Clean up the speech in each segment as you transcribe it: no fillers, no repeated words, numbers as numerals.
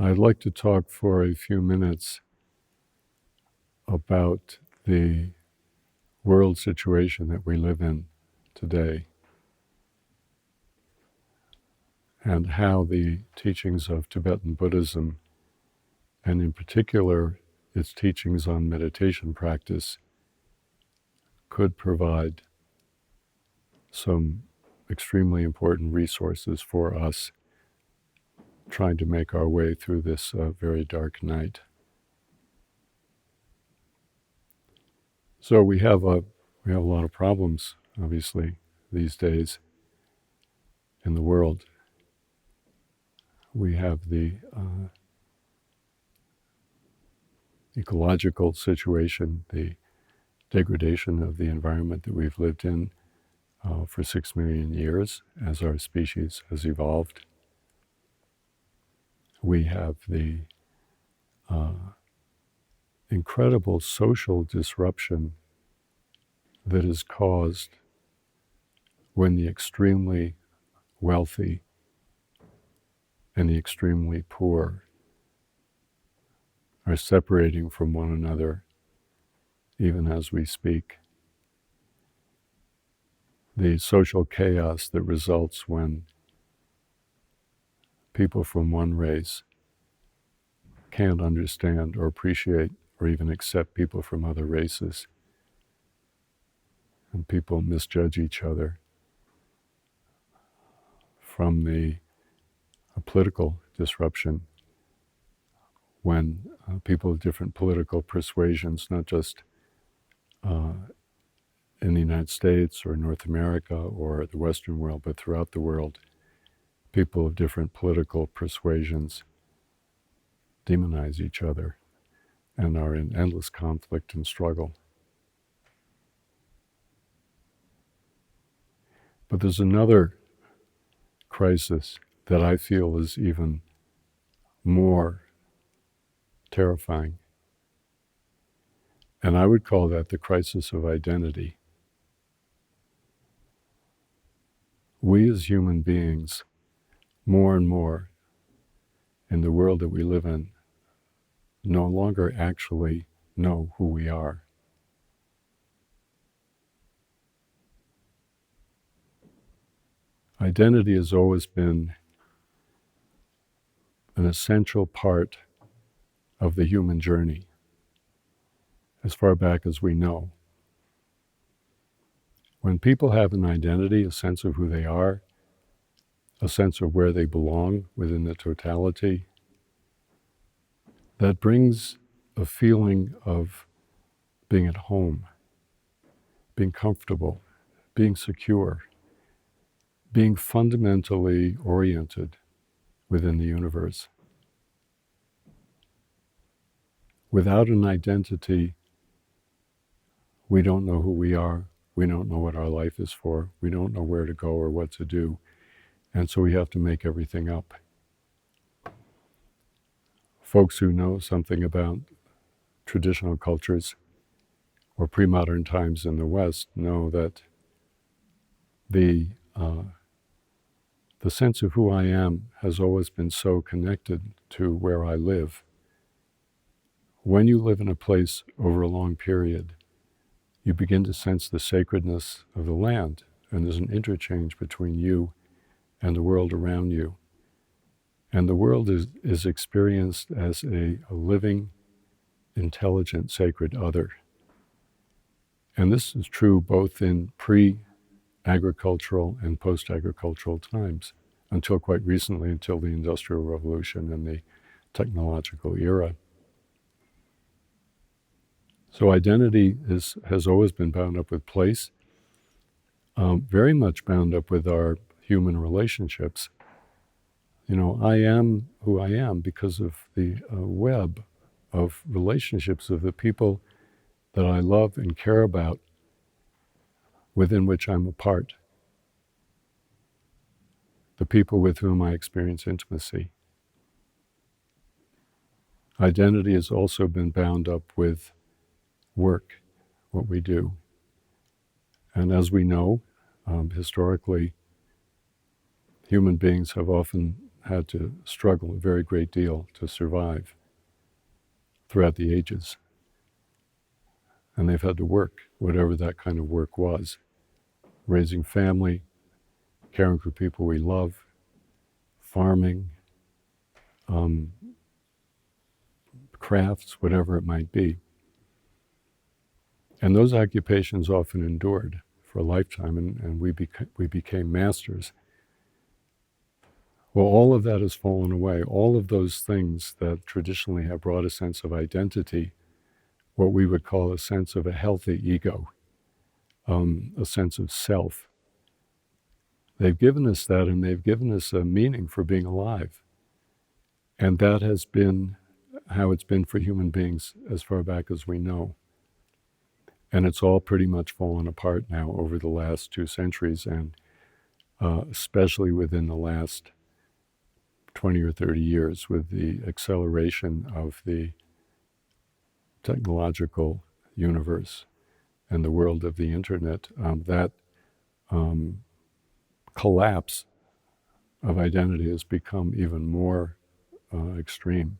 I'd like to talk for a few minutes about the world situation that we live in today and how the teachings of Tibetan Buddhism, and in particular its teachings on meditation practice, could provide some extremely important resources for us trying to make our way through this very dark night. So we have a lot of problems, obviously, these days in the world. We have the ecological situation, the degradation of the environment that we've lived in for 6 million years as our species has evolved. We have the incredible social disruption that is caused when the extremely wealthy and the extremely poor are separating from one another even as we speak. The social chaos that results when people from one race can't understand or appreciate or even accept people from other races, and people misjudge each other. From the political disruption, when people of different political persuasions, not just in the United States or North America or the Western world, but throughout the world, people of different political persuasions demonize each other and are in endless conflict and struggle. But there's another crisis that I feel is even more terrifying. And I would call that the crisis of identity. We as human beings, more and more in the world that we live in, no longer actually know who we are. Identity has always been an essential part of the human journey, as far back as we know. When people have an identity, a sense of who they are, a sense of where they belong within the totality, that brings a feeling of being at home, being comfortable, being secure, being fundamentally oriented within the universe. Without an identity, we don't know who we are, we don't know what our life is for, we don't know where to go or what to do, and so we have to make everything up. Folks who know something about traditional cultures or pre-modern times in the West know that the sense of who I am has always been so connected to where I live. When you live in a place over a long period, you begin to sense the sacredness of the land, and there's an interchange between you and the world around you. And the world is experienced as a living, intelligent, sacred other. And this is true both in pre-agricultural and post-agricultural times, until quite recently, until the Industrial Revolution and the technological era. So identity has always been bound up with place, very much bound up with our human relationships. You know, I am who I am because of the web of relationships of the people that I love and care about, within which I'm a part. The people with whom I experience intimacy. Identity has also been bound up with work, what we do. And as we know, historically, human beings have often had to struggle a very great deal to survive throughout the ages. And they've had to work, whatever that kind of work was, raising family, caring for people we love, farming, crafts, whatever it might be. And those occupations often endured for a lifetime, and we became masters. Well, all of that has fallen away. All of those things that traditionally have brought a sense of identity, what we would call a sense of a healthy ego, a sense of self. They've given us that, and they've given us a meaning for being alive. And that has been how it's been for human beings as far back as we know. And it's all pretty much fallen apart now over the last 2 centuries, and especially within the last 20 or 30 years with the acceleration of the technological universe and the world of the internet, that collapse of identity has become even more extreme.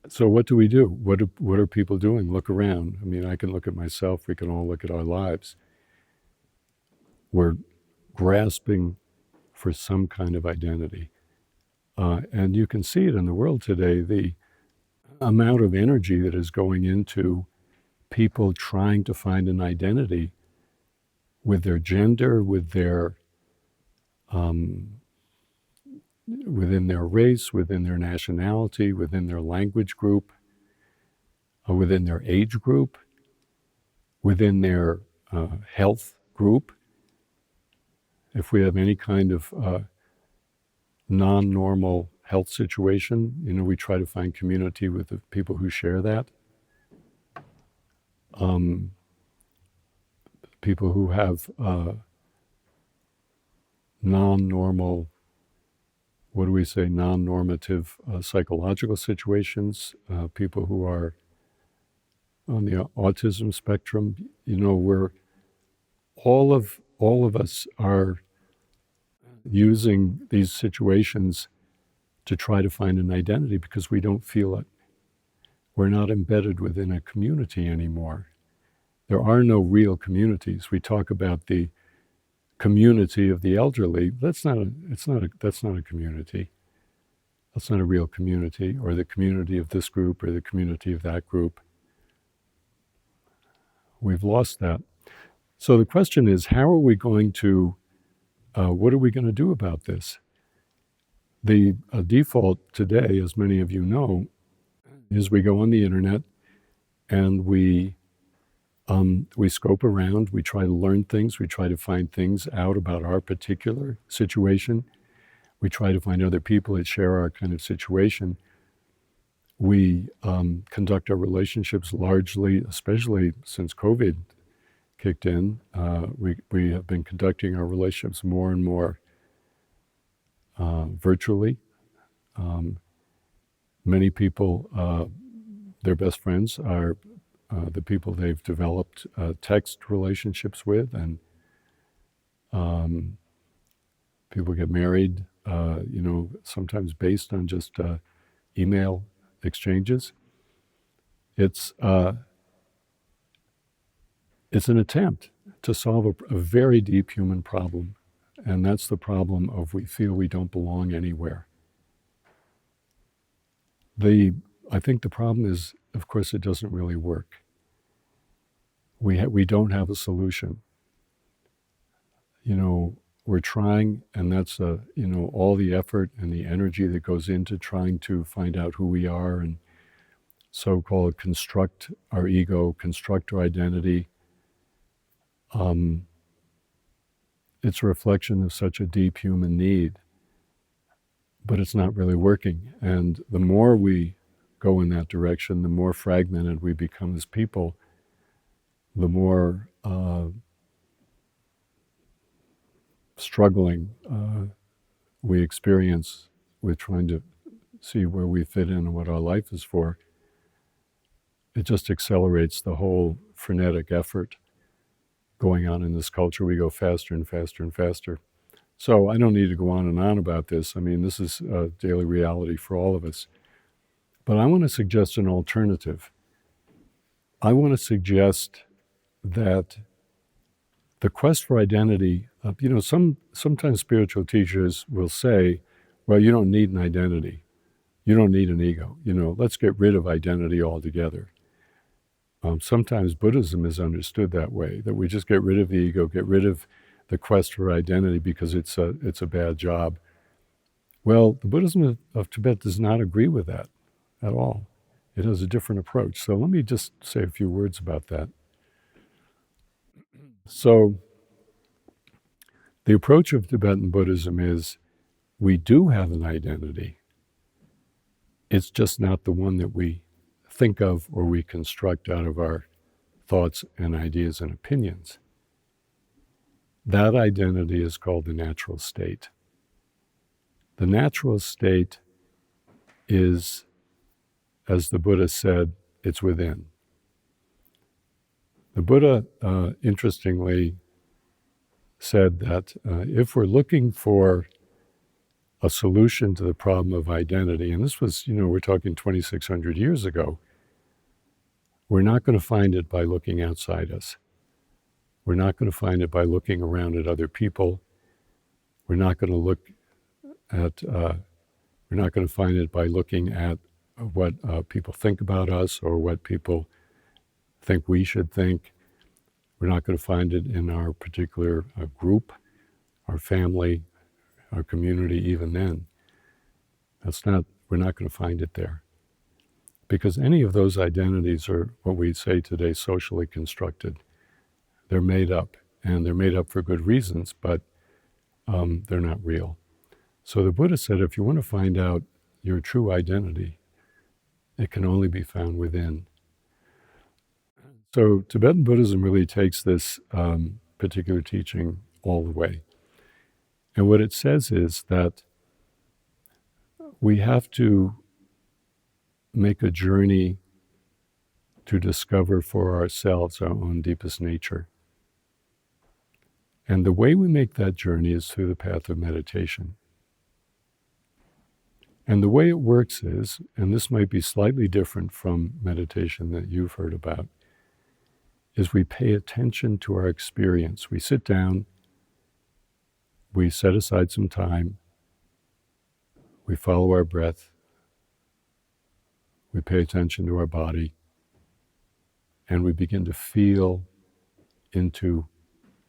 So what do we do? What are people doing? Look around. I mean, I can look at myself. We can all look at our lives. We're grasping for some kind of identity. And you can see it in the world today, the amount of energy that is going into people trying to find an identity with their gender, with their within their race, within their nationality, within their language group, within their age group, within their health group. If we have any kind of non-normal health situation, we try to find community with the people who share that. People who have non-normal, what do we say, non-normative psychological situations, people who are on the autism spectrum, we're all of us are using these situations to try to find an identity because we don't feel it. We're not embedded within a community anymore. There are no real communities. We talk about the community of the elderly. That's not a community. That's not a real community, or the community of this group or the community of that group. We've lost that. So the question is, how are we going to, what are we going to do about this? The default today, as many of you know, is we go on the internet and we scope around, we try to learn things, we try to find things out about our particular situation. We try to find other people that share our kind of situation. We conduct our relationships largely, especially since COVID kicked in, we have been conducting our relationships more and more virtually. Many people, their best friends are the people they've developed text relationships with, and people get married, sometimes based on just email exchanges. It's an attempt to solve a very deep human problem, and that's the problem of we feel we don't belong anywhere. I think the problem is, of course, it doesn't really work. We don't have a solution. We're trying, and that's all the effort and the energy that goes into trying to find out who we are and so-called construct our ego, construct our identity. It's a reflection of such a deep human need, but it's not really working. And the more we go in that direction, the more fragmented we become as people, the more struggling we experience with trying to see where we fit in and what our life is for. It just accelerates the whole frenetic effort going on in this culture. We go faster and faster and faster. So I don't need to go on and on about this. I mean, this is a daily reality for all of us. But I want to suggest an alternative. I want to suggest that the quest for identity, sometimes spiritual teachers will say, well, you don't need an identity. You don't need an ego. Let's get rid of identity altogether. Sometimes Buddhism is understood that way, that we just get rid of the ego, get rid of the quest for identity because it's a bad job. Well, the Buddhism of Tibet does not agree with that at all. It has a different approach. So let me just say a few words about that. So the approach of Tibetan Buddhism is we do have an identity. It's just not the one that we think of or we construct out of our thoughts and ideas and opinions. That identity is called the natural state. The natural state is, as the Buddha said, it's within. The Buddha, interestingly, said that if we're looking for a solution to the problem of identity, and this was, we're talking 2,600 years ago, we're not going to find it by looking outside us. We're not going to find it by looking around at other people. We're not going to find it by looking at what people think about us or what people think we should think. We're not going to find it in our particular group, our family, our community, even then. We're not going to find it there. Because any of those identities are what we say today socially constructed. They're made up, and they're made up for good reasons, but they're not real. So the Buddha said if you want to find out your true identity, it can only be found within. So Tibetan Buddhism really takes this particular teaching all the way. And what it says is that we have to make a journey to discover for ourselves our own deepest nature. And the way we make that journey is through the path of meditation. And the way it works is, and this might be slightly different from meditation that you've heard about, is we pay attention to our experience. We sit down, we set aside some time, we follow our breath, we pay attention to our body, and we begin to feel into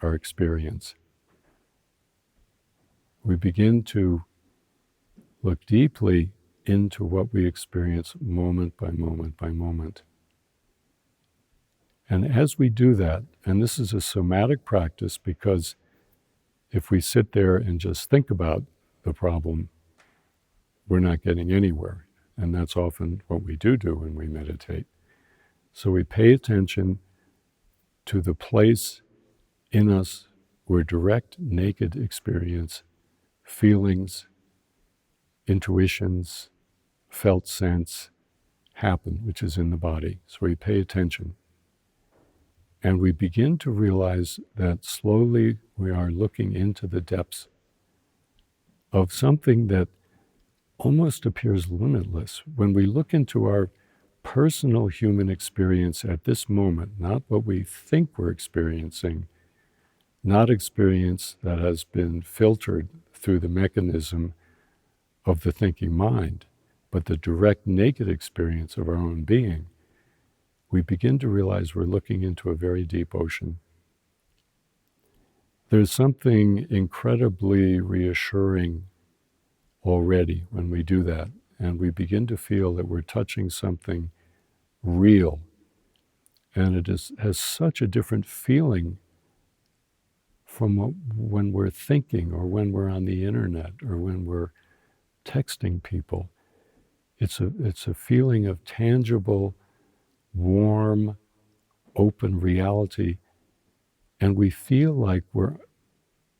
our experience. We begin to look deeply into what we experience moment by moment by moment. And as we do that, and this is a somatic practice because if we sit there and just think about the problem, we're not getting anywhere. And that's often what we do when we meditate. So we pay attention to the place in us where direct, naked experience, feelings, intuitions, felt sense happen, which is in the body. So we pay attention. And we begin to realize that slowly we are looking into the depths of something that almost appears limitless. When we look into our personal human experience at this moment, not what we think we're experiencing, not experience that has been filtered through the mechanism of the thinking mind, but the direct naked experience of our own being, we begin to realize we're looking into a very deep ocean. There's something incredibly reassuring already when we do that, and we begin to feel that we're touching something real, and it has such a different feeling from when we're thinking or when we're on the internet or when we're texting people. It's a feeling of tangible, warm, open reality, and we feel like we're,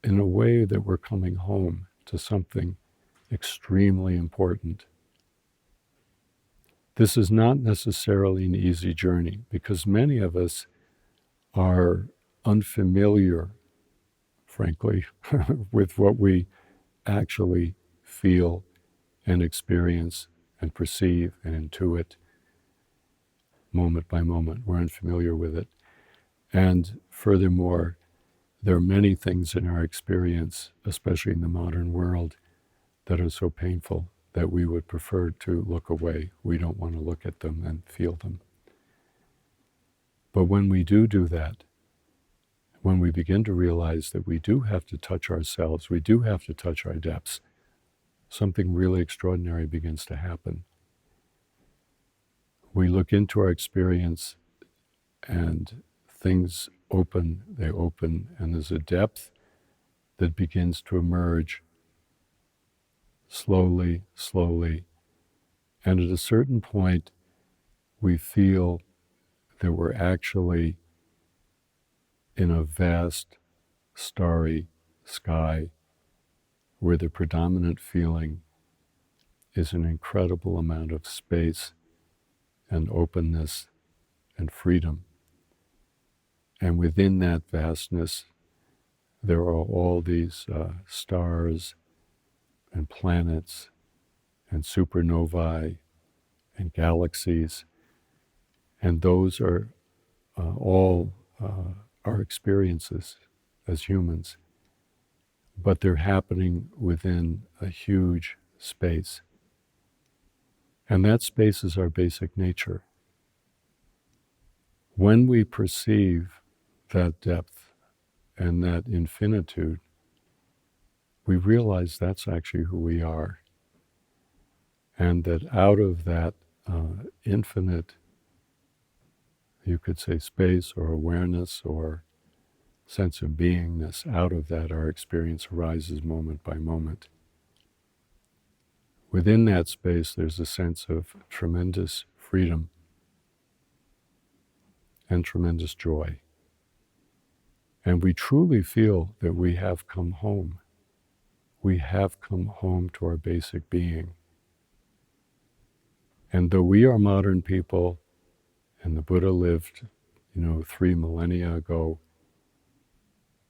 in a way, that we're coming home to something extremely important. This is not necessarily an easy journey because many of us are unfamiliar frankly, with what we actually feel and experience and perceive and intuit moment by moment. We're unfamiliar with it. And furthermore, there are many things in our experience, especially in the modern world, that are so painful that we would prefer to look away. We don't want to look at them and feel them. But when we do that, when we begin to realize that we do have to touch ourselves, we do have to touch our depths, something really extraordinary begins to happen. We look into our experience and things open, they open, and there's a depth that begins to emerge slowly, slowly. And at a certain point, we feel that we're actually in a vast, starry sky where the predominant feeling is an incredible amount of space and openness and freedom. And within that vastness, there are all these stars and planets and supernovae and galaxies, and those are all our experiences as humans, but they're happening within a huge space. And that space is our basic nature. When we perceive that depth and that infinitude, we realize that's actually who we are. And that out of that infinite, you could say, space or awareness or sense of beingness, out of that our experience arises moment by moment. Within that space, there's a sense of tremendous freedom and tremendous joy. And we truly feel that we have come home. We have come home to our basic being. And though we are modern people, and the Buddha lived, 3 millennia ago,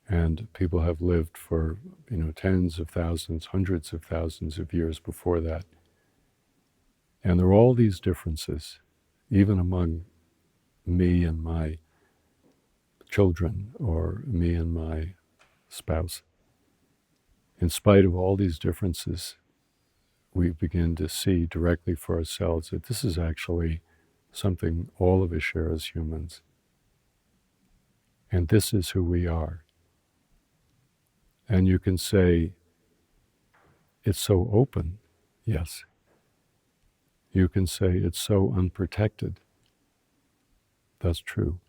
and people have lived for, tens of thousands, hundreds of thousands of years before that. And there are all these differences, even among me and my children, or me and my spouse. In spite of all these differences, we begin to see directly for ourselves that this is actually something all of us share as humans. And this is who we are. And you can say, it's so open. Yes. You can say, it's so unprotected. That's true.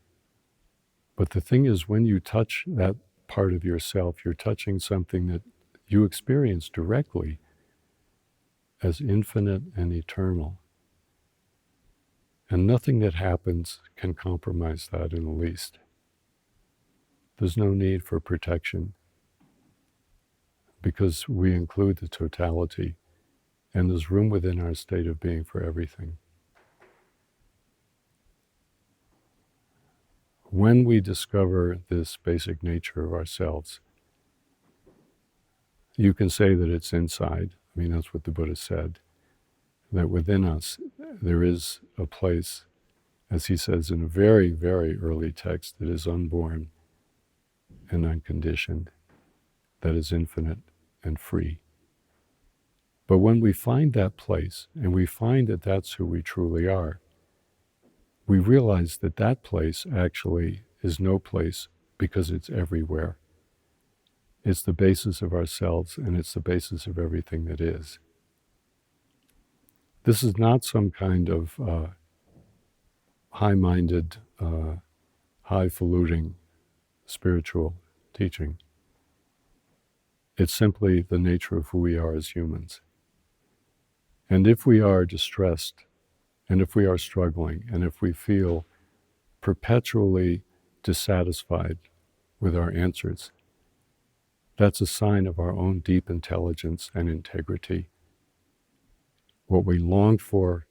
But the thing is, when you touch that part of yourself, you're touching something that you experience directly as infinite and eternal. And nothing that happens can compromise that in the least. There's no need for protection because we include the totality, and there's room within our state of being for everything. When we discover this basic nature of ourselves, you can say that it's inside. I mean, that's what the Buddha said, that within us there is a place, as he says in a very, very early text, that is unborn and unconditioned, that is infinite and free. But when we find that place, and we find that that's who we truly are, we realize that that place actually is no place because it's everywhere. It's the basis of ourselves, and it's the basis of everything that is. This is not some kind of high-minded, highfalutin spiritual teaching. It's simply the nature of who we are as humans. And if we are distressed, and if we are struggling, and if we feel perpetually dissatisfied with our answers, that's a sign of our own deep intelligence and integrity. What we long for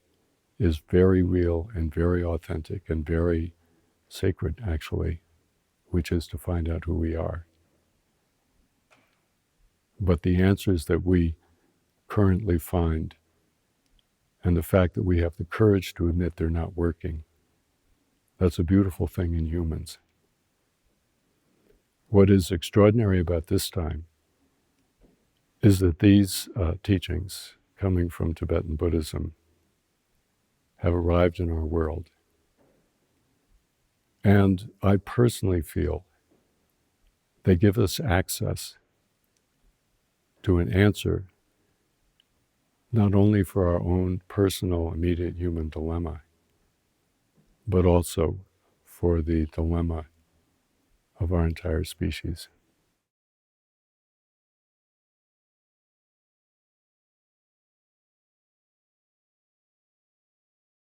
is very real and very authentic and very sacred, actually, which is to find out who we are. But the answers that we currently find, and the fact that we have the courage to admit they're not working, that's a beautiful thing in humans. What is extraordinary about this time is that these teachings coming from Tibetan Buddhism have arrived in our world. And I personally feel they give us access to an answer not only for our own personal, immediate human dilemma, but also for the dilemma of our entire species.